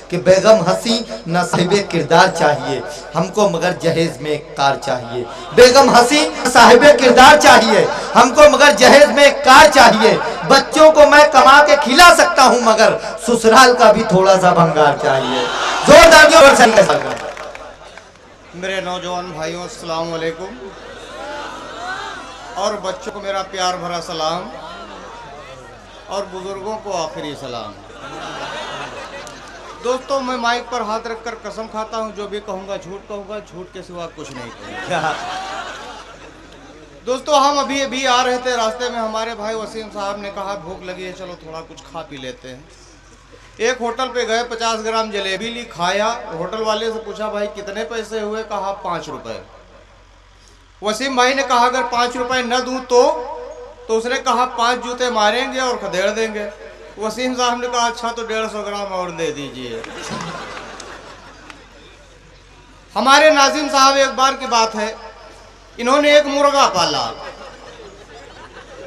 कि बेगम हंसी न साहिबे किरदार चाहिए हमको मगर जहेज में एक कार चाहिए। बेगम हंसी साहिबे किरदार चाहिए हमको मगर जहेज में एक कार चाहिए। बच्चों को मैं कमा के खिला सकता हूँ मगर ससुराल का भी थोड़ा सा भंगार चाहिए। जोरदार मेरे नौजवान भाइयों अस्सलाम वालेकुम और बच्चों को मेरा प्यार भरा सलाम और बुजुर्गों को आखिरी सलाम। दोस्तों, मैं माइक पर हाथ रखकर कसम खाता हूं, जो भी कहूंगा झूठ कहूंगा, झूठ के सिवा कुछ नहीं कहूंगा। दोस्तों, हम अभी आ रहे थे, रास्ते में हमारे भाई वसीम साहब ने कहा भूख लगी है, चलो थोड़ा कुछ खा पी लेते हैं। एक होटल पे गए, 50 ग्राम जलेबी ली, खाया। होटल वाले से पूछा भाई कितने पैसे हुए? कहा 5 रुपए। वसीम भाई ने कहा अगर 5 रुपए न दूं तो उसने कहा 5 जूते मारेंगे और खदेड़ देंगे। वसीम साहब ने कहा अच्छा तो 150 ग्राम और दे दीजिए। हमारे नाजिम साहब, एक बार की बात है, इन्होंने एक मुर्गा पाला।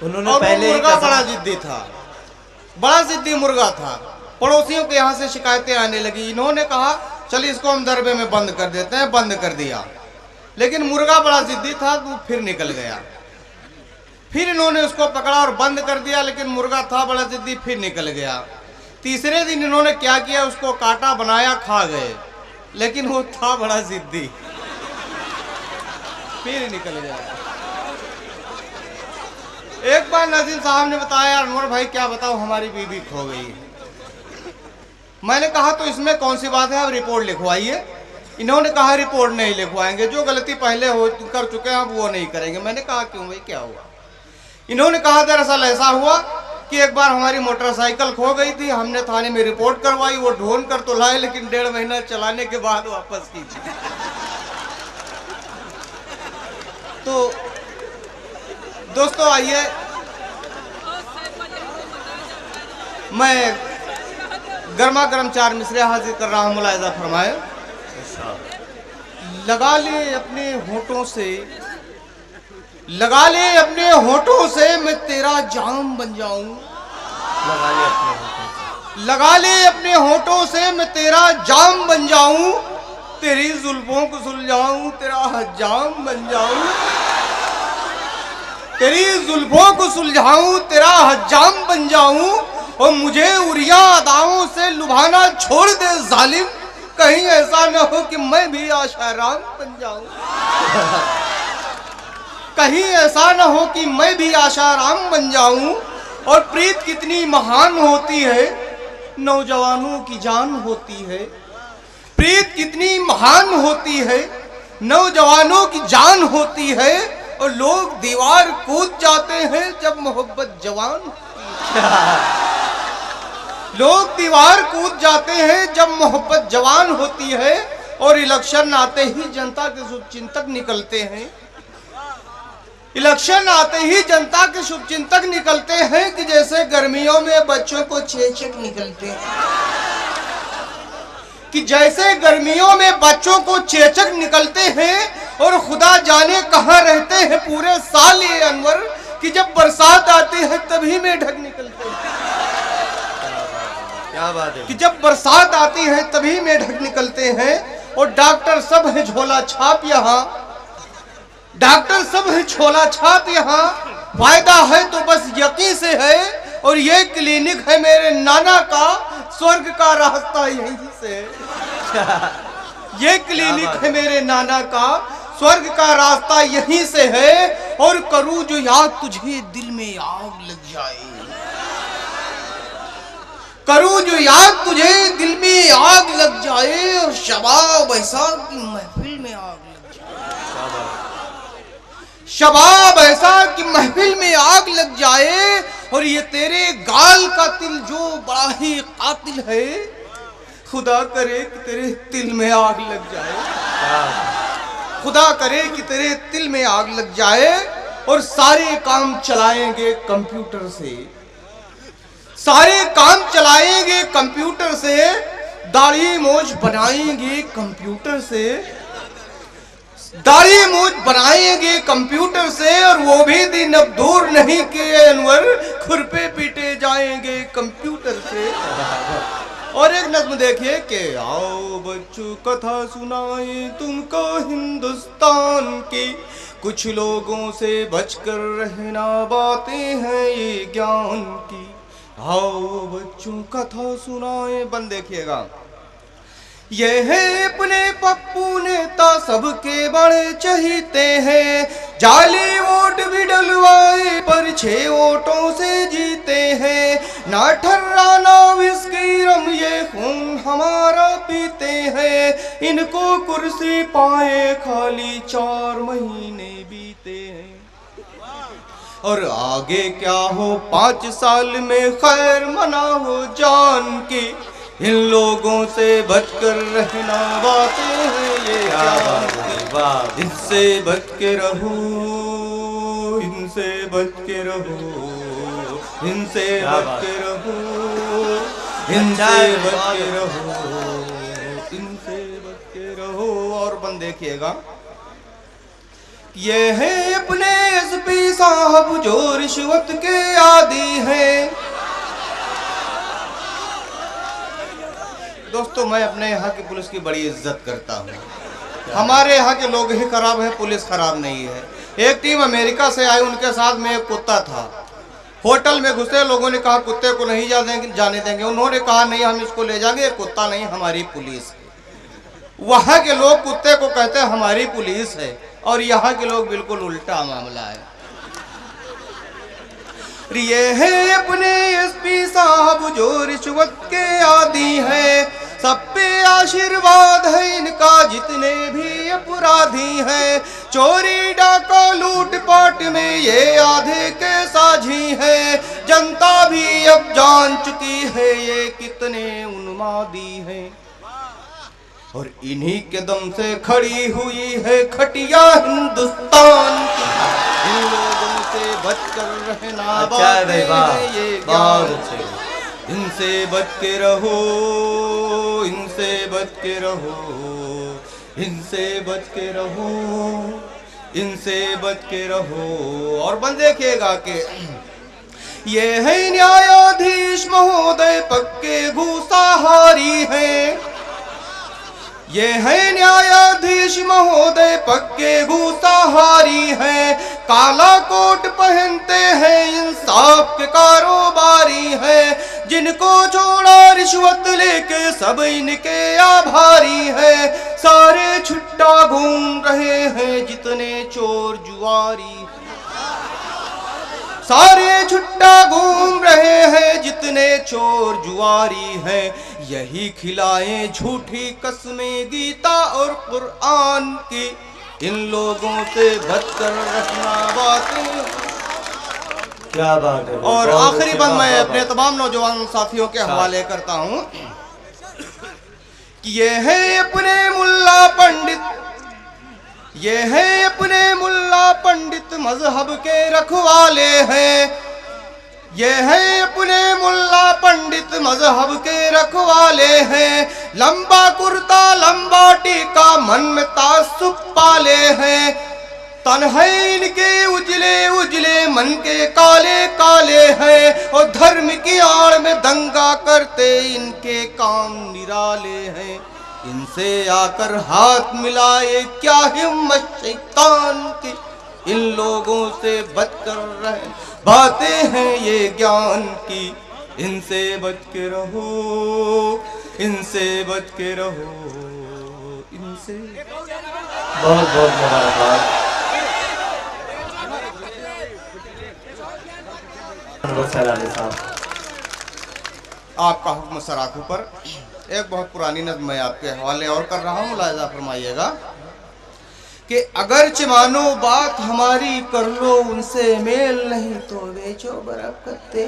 उन्होंने और पहले मुर्गा बड़ा जिद्दी था, बड़ा जिद्दी मुर्गा था। पड़ोसियों के यहाँ से शिकायतें आने लगी। इन्होंने कहा चलिए इसको हम दरबे में बंद कर देते हैं। बंद कर दिया, लेकिन मुर्गा बड़ा जिद्दी था तो फिर निकल गया। फिर इन्होंने उसको पकड़ा और बंद कर दिया, लेकिन मुर्गा था बड़ा जिद्दी, फिर निकल गया। तीसरे दिन इन्होंने क्या किया, उसको काटा, बनाया, खा गए, लेकिन वो था बड़ा जिद्दी, फिर निकल गया। एक बार नाज़िम साहब ने बताया अनवर भाई क्या बताओ हमारी बीवी खो गई। मैंने कहा तो इसमें कौन सी बात है, आप रिपोर्ट लिखवाइए। इन्होंने कहा रिपोर्ट नहीं लिखवाएंगे, जो गलती पहले कर चुके हैं वो नहीं करेंगे। मैंने कहा क्यों भाई, क्या हुआ? इन्होंने कहा दरअसल ऐसा हुआ कि एक बार हमारी मोटरसाइकिल खो गई थी, हमने थाने में रिपोर्ट करवाई, वो ढूंढ कर तो लाए, लेकिन 1.5 महीना चलाने के बाद वापस खींची। तो दोस्तों आइए, मैं गर्मा गर्म 4 मिसरे हाजिर कर रहा हूं, मुलाहिजा फरमाए। लगा ले अपने होठों से, लगा ले अपने होठों से मैं तेरा जाम बन जाऊं। लगा ले अपने होठों से मैं तेरा जाम बन जाऊं, तेरी जुल्फों को सुलझाऊं, तेरा हजाम बन जाऊं। तेरी जुल्फों को सुलझाऊं, तेरा हजाम बन जाऊं, और मुझे उरिया अदाओं से लुभाना छोड़ दे जालिम, कहीं ऐसा न हो कि मैं भी आशाराम बन जाऊं। कहीं ऐसा न हो कि मैं भी आशाराम बन जाऊं। और प्रीत कितनी महान होती है, नौजवानों की जान होती है। प्रीत कितनी महान होती है, नौजवानों की जान होती है, और लोग दीवार कूद जाते हैं जब मोहब्बत जवान। लोग दीवार कूद जाते हैं जब मोहब्बत जवान होती है, और इलेक्शन आते ही जनता के शुभचिंतक निकलते हैं। इलेक्शन आते ही जनता के शुभचिंतक निकलते हैं कि जैसे गर्मियों में बच्चों को चेचक निकलते हैं, कि जैसे गर्मियों में बच्चों को चेचक निकलते हैं। और खुदा जाने कहाँ रहते हैं पूरे साल ये अनवर, कि जब बरसात आती है तभी में ढक निकलते हैं। क्या बात है? कि जब बरसात आती है तभी में ढक निकलते हैं। और डॉक्टर सब है झोला छाप यहाँ, डॉक्टर सब है झोला छाप यहाँ, फायदा है तो बस यकीन से है। और ये क्लिनिक है मेरे नाना का, स्वर्ग का रास्ता यहीं से। ये क्लिनिक है मेरे नाना का, स्वर्ग का रास्ता यहीं से है। और करूं जो याद तुझे दिल में आग लग जाए, करूं जो याद तुझे दिल में आग लग जाए, और शबाब ऐसा कि महफिल में आग लग जाए। शबाब ऐसा कि महफिल में आग लग जाए। और ये तेरे गाल का तिल जो बड़ा ही कातिल है, खुदा करे कि तेरे तिल में आग लग जाए। खुदा करे कि तेरे तिल में आग लग जाए। और सारे काम चलाएंगे कंप्यूटर से, सारे काम चलाएंगे कंप्यूटर से, दाढ़ी मूंछ बनाएंगे कंप्यूटर से, दाढ़ी मूंछ बनाएंगे कंप्यूटर से। और वो भी दिन अब दूर नहीं कि अनवर खुरपे पीटे जाएंगे कंप्यूटर से। और एक नज्म देखिए कि आओ बच्चों कथा सुनाए तुमको हिंदुस्तान की, कुछ लोगों से बचकर रहना बातें हैं ये ज्ञान की। आओ बच्चों कथा सुनाए। बंद देखिएगा, ये है अपने पप्पू नेता सबके बड़े चहीते हैं, जाली वोट भी डलवाए पर 6 वोटों से जीते हैं, ना ठर्रा ना विस्की रम ये खून हमारा पीते हैं, इनको कुर्सी पाए खाली 4 महीने बीते हैं। और आगे क्या हो 5 साल में खैर मना हो जान की, इन लोगों से बचकर रहना बातें हैं ये ज्ञान, इनसे बच के रहो, इनसे बच के रहो, इनसे बच के रहो, इनसे बच के रहो, इनसे बच के रहो। और बंद देखिएगा, ये है अपने एसपी साहब जो रिश्वत के आदी हैं। दोस्तों मैं अपने यहाँ की पुलिस की बड़ी इज्जत करता हूँ। हमारे यहाँ के लोग ही खराब हैं, पुलिस खराब नहीं है। एक टीम अमेरिका से आई, उनके साथ में एक कुत्ता था। होटल में घुसे, लोगों ने कहा कुत्ते को नहीं जाने देंगे। उन्होंने कहा नहीं हम इसको ले जाएंगे, कुत्ता नहीं हमारी पुलिस है। वहाँ के लोग कुत्ते को कहते हैं हमारी पुलिस है, और यहाँ के लोग बिल्कुल उल्टा मामला है। ये है अपने एसपी साहब जो रिश्वत के आदी हैं, सब पे आशीर्वाद है इनका जितने भी अपराधी हैं, चोरी डाका लूट पाट में ये आधे के साझी हैं, जनता भी अब जान चुकी है ये कितने उन्मादी हैं, और इन्हीं के दम से खड़ी हुई है खटिया हिंदुस्तान की, इन लोगों से बचकर रहना बातें हैं ये ज्ञान, इनसे बच के रहो, इनसे बच के रहो, इनसे बच के रहो, इनसे बच के रहो। और बंद देखिएगा कि ये है न्यायाधीश महोदय पक्के घूसाहारी हैं, ये है न्यायाधीश महोदय पक्के घूसाहारी हैं, काला कोट पहनते हैं इंसाफ के कारोबारी हैं, जिनको छोड़ा रिश्वत लेके सब इनके आभारी हैं, सारे छुट्टा घूम रहे हैं जितने चोर जुआरी, सारे छुट्टा घूम रहे हैं जितने चोर जुआरी हैं, यही खिलाएं झूठी कसमें गीता और कुरान की, इन लोगों से बचकर रखना बातें। क्या बात है। और आखिरी बात मैं अपने तमाम नौजवान साथियों के हवाले करता हूँ कि ये है अपने मुल्ला पंडित, ये है अपने मुल्ला पंडित मजहब के रखवाले हैं, ये है अपने मुल्ला पंडित मजहब के रखवाले हैं, लंबा कुर्ता लंबा टीका मन में तासुब पाले हैं, तन है इनके उजले उजले मन के काले काले हैं, और धर्म की आड़ में दंगा करते इनके काम निराले हैं, इनसे आकर हाथ मिलाए क्या हिम्मत शैतान की, इन लोगों से बचकर रहे बातें हैं ये ज्ञान की, इनसे बच के रहो, इनसे बच के रहो, इनसे। बहुत बहुत मुबारकबाद। आपका हुक्म सराखों पर। एक बहुत पुरानी नज़्म मैं आपके हवाले और कर रहा हूँ, मुलाहिज़ा फरमाइएगा कि अगर मानो बात हमारी कर लो उनसे मेल नहीं तो बेचो बर्फ करते,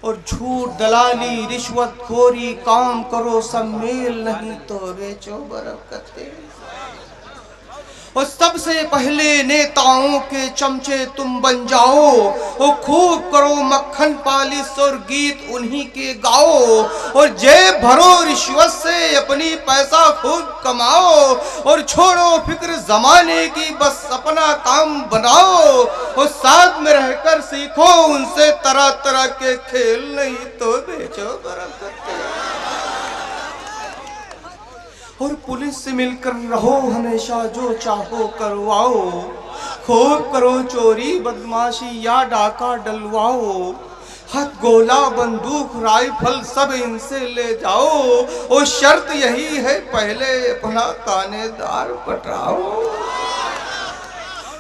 और झूठ दलाली रिश्वत खोरी काम करो सब मेल नहीं तो बेचो बर्फ करते, और सबसे पहले नेताओं के चमचे तुम बन जाओ, और खूब करो मक्खन पालिश और गीत उन्हीं के गाओ, और जेब भरो रिश्वत से अपनी पैसा खूब कमाओ, और छोड़ो फिक्र जमाने की बस अपना काम बनाओ, और साथ में रहकर सीखो उनसे तरह तरह के खेल, नहीं तो बेचो बरकत। और पुलिस से मिलकर रहो हमेशा, जो चाहो करवाओ, खूब करो चोरी बदमाशी या डाका डलवाओ, हथगोला बंदूक राइफल सब इनसे ले जाओ, और शर्त यही है पहले अपना थानेदार पटाओ।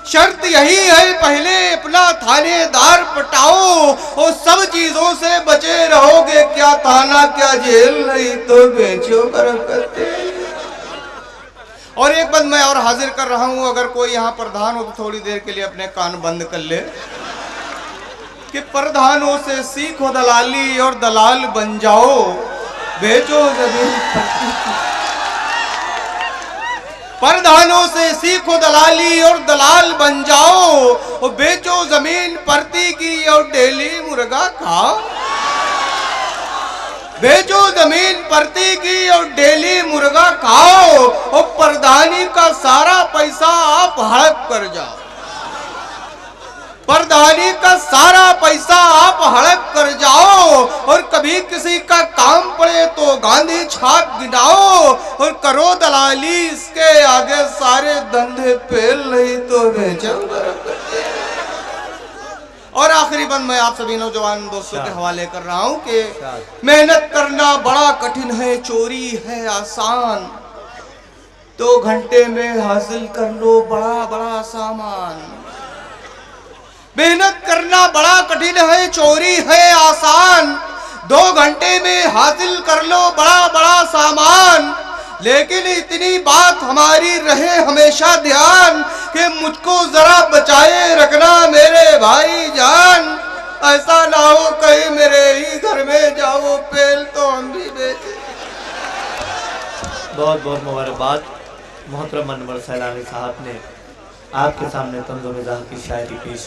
शर्त यही है पहले अपना थानेदार पटाओ, और सब चीजों से बचे रहोगे, क्या थाना क्या जेल, नहीं तो बेचो बरकत। और एक बात मैं और हाजिर कर रहा हूं, अगर कोई यहाँ प्रधान हो तो थोड़ी देर के लिए अपने कान बंद कर ले, कि प्रधानों से सीखो दलाली और दलाल बन जाओ, बेचो जमीन प्रधानों से सीखो दलाली और दलाल बन जाओ, और बेचो जमीन परती की और डेली मुर्गा खाओ, बेचो जमीन परती की और डेली मुर्गा खाओ, और प्रधानी का सारा पैसा आप हड़प कर जाओ, प्रधानी का सारा पैसा आप हड़प कर जाओ, और कभी किसी का काम पड़े तो गांधी छाप गिनाओ, और करो दलाली, इसके आगे सारे धंधे फेल, नहीं तो बेचो बरकत। और आखिरी बंद मैं आप सभी नौजवान दोस्तों के हवाले कर रहा हूं कि मेहनत करना बड़ा कठिन है, चोरी है आसान, 2 घंटे में हासिल कर लो बड़ा बड़ा सामान। मेहनत करना बड़ा कठिन है, चोरी है आसान, 2 घंटे में हासिल कर लो बड़ा बड़ा सामान, लेकिन इतनी बात हमारी रहे हमेशा ध्यान, कि मुझको जरा बचाए रखना मेरे भाई जान, ऐसा ना हो कहीं मेरे ही घर में जाओ पेल तो हम भी बेचे। बहुत बहुत मुबारकबाद मोहतरम अनवर सैलानी साहब ने आपके सामने तंज़ो मिज़ाह की शायरी पेश